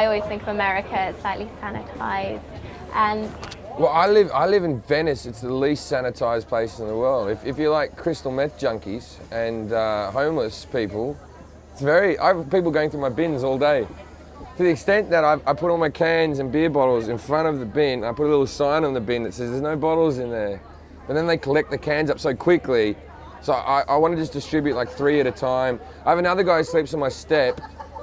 always think of America as slightly sanitized. And well, I live in Venice. It's the least sanitized place in the world. If you like crystal meth junkies and homeless people, I have people going through my bins all day. To the extent that I put all my cans and beer bottles in front of the bin. I put a little sign on the bin that says there's no bottles in there. But then they collect the cans up so quickly. So I want to just distribute like 3 at a time. I have another guy who sleeps on my step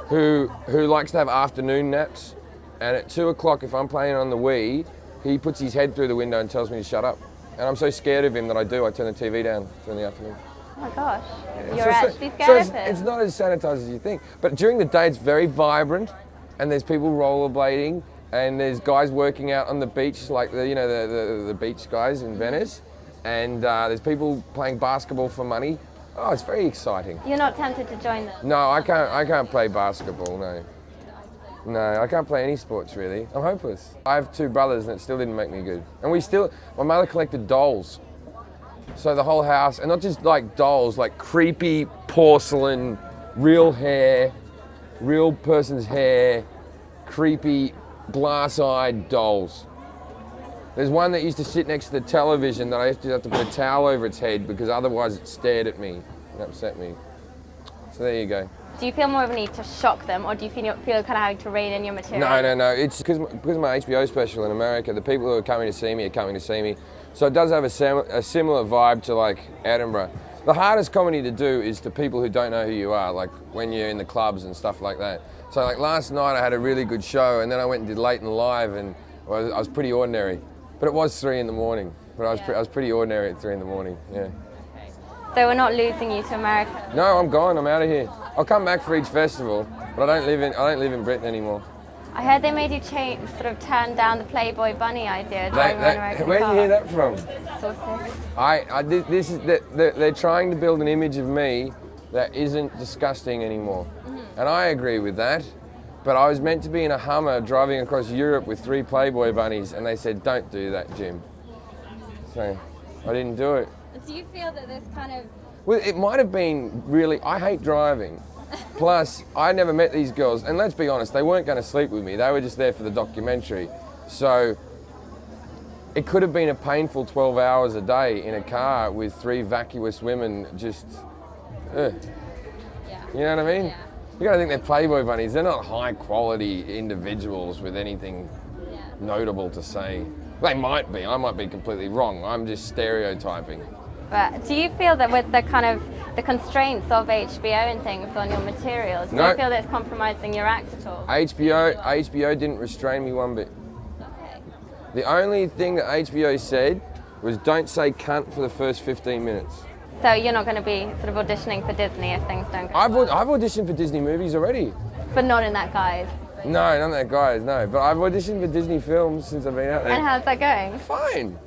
who likes to have afternoon naps. And at 2 o'clock, if I'm playing on the Wii, he puts his head through the window and tells me to shut up. And I'm so scared of him that I turn the TV down during the afternoon. oh my gosh, you're actually scared of him. It's not as sanitized as you think. But during the day, it's very vibrant. And there's people rollerblading, and there's guys working out on the beach, like the beach guys in Venice, and there's people playing basketball for money. Oh, it's very exciting. You're not tempted to join them? No, I can't play basketball. No, I can't play any sports really. I'm hopeless. I have 2 brothers, and it still didn't make me good. And my mother collected dolls, so the whole house, and not just like dolls, like creepy porcelain, real hair. Real person's hair, creepy, glass-eyed dolls. There's one that used to sit next to the television that I used to have to put a towel over its head because otherwise it stared at me and upset me. So there you go. Do you feel more of a need to shock them, or do you feel kind of having to rein in your material? No. It's because of my HBO special in America, the people who are coming to see me are coming to see me. So it does have a similar vibe to like Edinburgh. The hardest comedy to do is to people who don't know who you are, like when you're in the clubs and stuff like that. So like last night I had a really good show, and then I went and did Late and Live, and I was pretty ordinary. But it was 3 in the morning. But I was pretty ordinary at 3 in the morning, yeah. So we're not losing you to America? No, I'm gone, I'm out of here. I'll come back for each festival, but I don't live in Britain anymore. I heard they made you sort of turn down the Playboy bunny idea. Where did you hear that from? Sources. They're trying to build an image of me that isn't disgusting anymore. Mm-hmm. And I agree with that. But I was meant to be in a Hummer driving across Europe with 3 Playboy bunnies, and they said, don't do that, Jim. So I didn't do it. Do you feel that this kind of... Well, it might have been really, I hate driving. Plus, I never met these girls, and let's be honest, they weren't going to sleep with me. They were just there for the documentary. So it could have been a painful 12 hours a day in a car with 3 vacuous women just, You know what I mean? Yeah. You gotta think they're Playboy bunnies. They're not high quality individuals with anything notable to say. They might be, I might be completely wrong. I'm just stereotyping. But do you feel that with the kind of the constraints of HBO and things on your materials, do you feel that it's compromising your act at all? HBO didn't restrain me one bit. Okay. The only thing that HBO said was don't say cunt for the first 15 minutes. So you're not going to be sort of auditioning for Disney if things don't go I've auditioned for Disney movies already. But not in that guise? No, not in that guise, no. But I've auditioned for Disney films since I've been out there. And how's that going? Fine.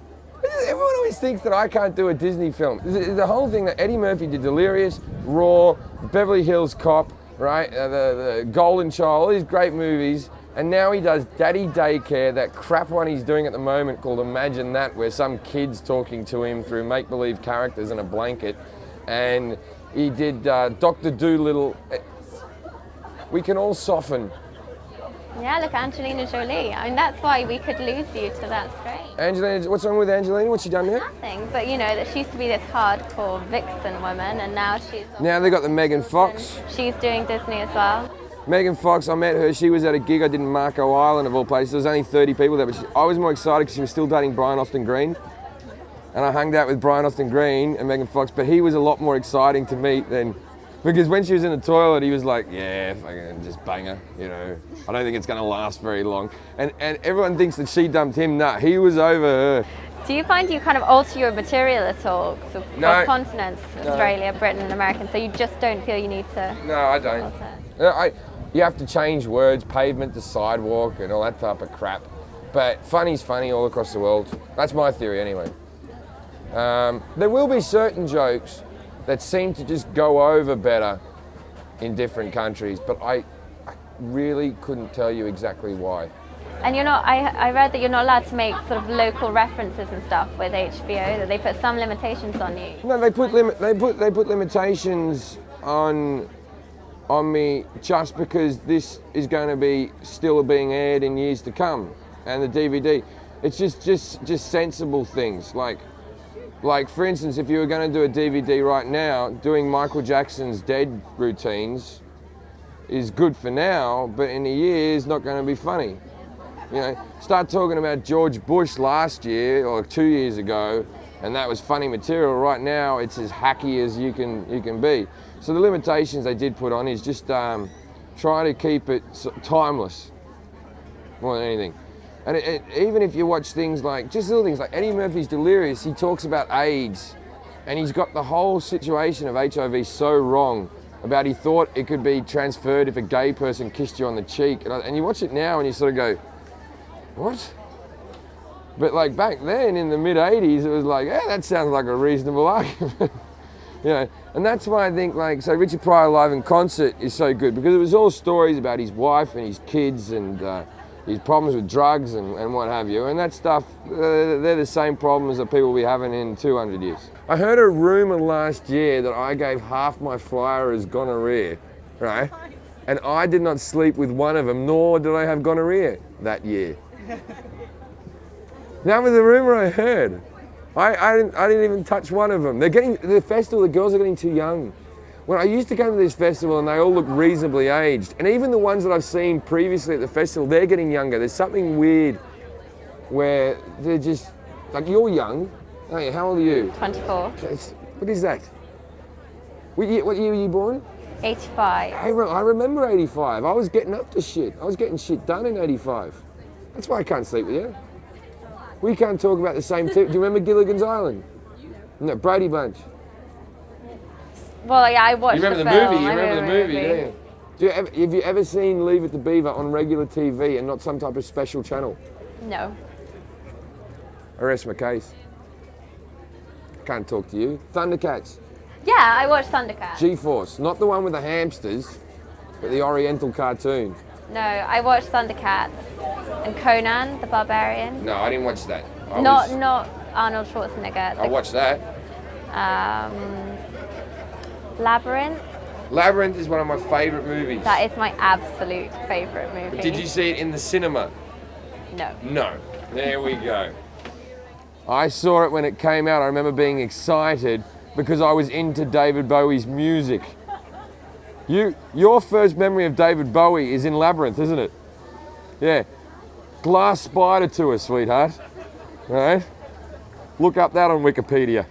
Everyone always thinks that I can't do a Disney film. The whole thing that Eddie Murphy did, Delirious, Raw, Beverly Hills Cop, right? The Golden Child, all these great movies. And now he does Daddy Daycare, that crap one he's doing at the moment called Imagine That, where some kid's talking to him through make-believe characters in a blanket. And he did Dr. Dolittle. We can all soften. Yeah, look, Angelina Jolie. I mean, that's why we could lose you to that screen. Angelina, what's wrong with Angelina? What's she done now? Nothing, but you know, that she used to be this hardcore vixen woman, and now she's... Now they got the Megan Fox. She's doing Disney as well. Megan Fox, I met her, she was at a gig I did in Marco Island of all places. There was only 30 people there, but I was more excited because she was still dating Brian Austin Green. And I hung out with Brian Austin Green and Megan Fox, but he was a lot more exciting to meet than... Because when she was in the toilet, he was like, yeah, fucking just bang her, you know. I don't think it's going to last very long. And everyone thinks that she dumped him. Nah, he was over her. Do you find you kind of alter your material at all? So across continents, Australia, Britain and America, so you just don't feel you need to? No, I don't. You have to change words, pavement to sidewalk and all that type of crap. But funny's funny all across the world. That's my theory anyway. There will be certain jokes that seem to just go over better in different countries, but I really couldn't tell you exactly why. And you're not, I read that you're not allowed to make sort of local references and stuff with HBO, that they put some limitations on you. No, they put limitations on on me just because this is going to be still being aired in years to come, and the DVD. It's just sensible things like for instance, if you were going to do a DVD right now, doing Michael Jackson's Dead routines is good for now, but in a year is not going to be funny. You know, start talking about George Bush last year or 2 years ago, and that was funny material. Right now, it's as hacky as you can be. So the limitations they did put on is just try to keep it timeless more than anything. And even if you watch things like, just little things like Eddie Murphy's Delirious, he talks about AIDS, and he's got the whole situation of HIV so wrong, about he thought it could be transferred if a gay person kissed you on the cheek. And you watch it now and you sort of go, what? But like back then in the mid-80s, it was like, yeah, that sounds like a reasonable argument. You know, and that's why I think like, so Richard Pryor live in concert is so good, because it was all stories about his wife and his kids and his problems with drugs and what have you. And that stuff, they're the same problems that people will be having in 200 years. I heard a rumor last year that I gave half my flyer as gonorrhea, right? And I did not sleep with one of them, nor did I have gonorrhea that year. That was a rumor I heard. I didn't even touch one of them. The festival, the girls are getting too young. When I used to come to this festival and they all look reasonably aged, and even the ones that I've seen previously at the festival, they're getting younger. There's something weird where they're just, like, you're young. Hey, how old are you? 24. What is that? What year were you born? 85. I remember 85. I was getting up to shit. I was getting shit done in 85. That's why I can't sleep with you. We can't talk about the same thing. Do you remember Gilligan's Island? No, Brady Bunch. Well, yeah, I watched You remember the film. movie? You remember the movie, yeah. Have you ever seen Leave It to Beaver on regular TV and not some type of special channel? No. I rest my case. Can't talk to you. Thundercats. Yeah, I watched Thundercats. G-Force. Not the one with the hamsters, but the Oriental cartoon. No, I watched Thundercats and Conan the Barbarian. No, I didn't watch that. Not Arnold Schwarzenegger. I watched that. Labyrinth. Labyrinth is one of my favourite movies. That is my absolute favourite movie. Did you see it in the cinema? No. No. There we go. I saw it when it came out. I remember being excited because I was into David Bowie's music. Your first memory of David Bowie is in Labyrinth, isn't it? Yeah. Glass Spider Tour, sweetheart. All right? Look up that on Wikipedia.